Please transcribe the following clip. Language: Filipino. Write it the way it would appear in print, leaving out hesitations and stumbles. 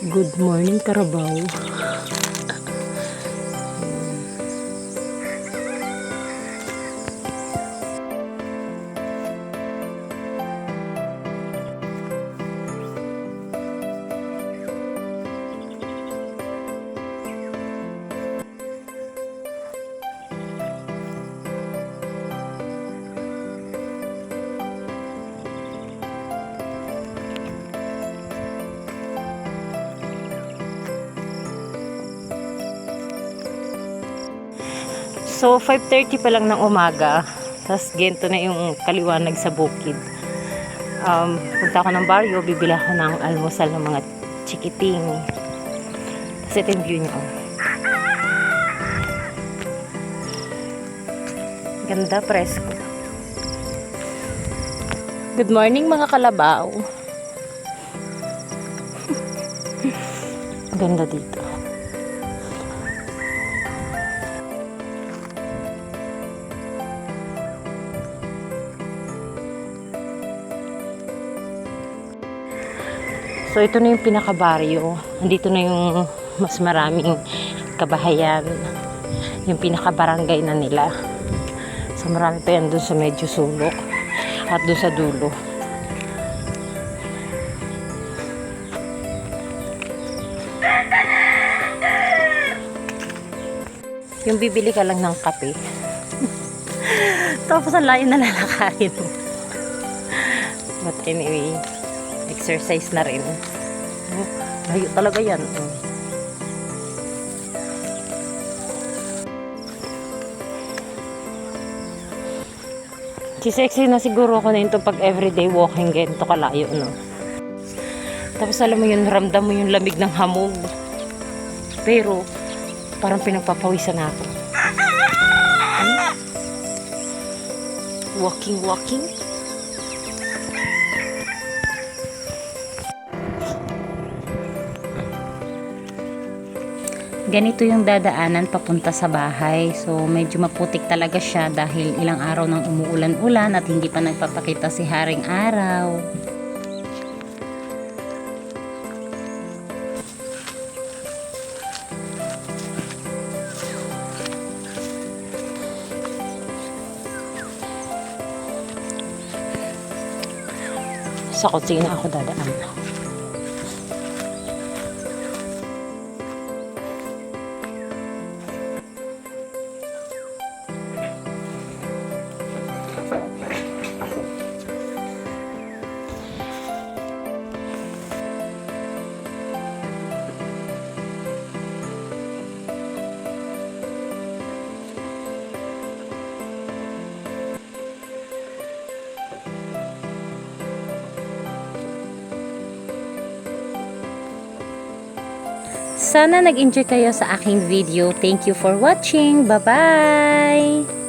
Good morning, Carabao. So, 5:30 pa lang ng umaga. Tapos, gento na yung kaliwanag sa bukid. Punta ako ng baryo, bibila ako ng almusal ng mga chikiting. Tapos, ito yung view nyo. Ganda, presko. Good morning, mga kalabaw. Ganda dito. So, ito na yung pinakabaryo. Andito na yung mas maraming kabahayan. Yung pinakabarangay na nila. So, marami pa yan dun sa medyo sulok. At dun sa dulo. Yung bibili ka lang ng kape. Tapos, ang layo na lalakarin. But anyway, exercise na rin. Layo talaga yan. Si sexy na siguro ako na ito pag everyday walking ganito kalayo, no? Tapos alam mo yun, ramdam mo yung lamig ng hamog. Pero, parang pinagpapawisan ako. Walking. Ganito yung dadaanan papunta sa bahay. So, medyo maputik talaga siya dahil ilang araw nang umuulan-ulan at hindi pa nagpapakita si Haring Araw. Sa kusina ako dadaan. Sana nag-enjoy kayo sa aking video. Thank you for watching. Bye-bye!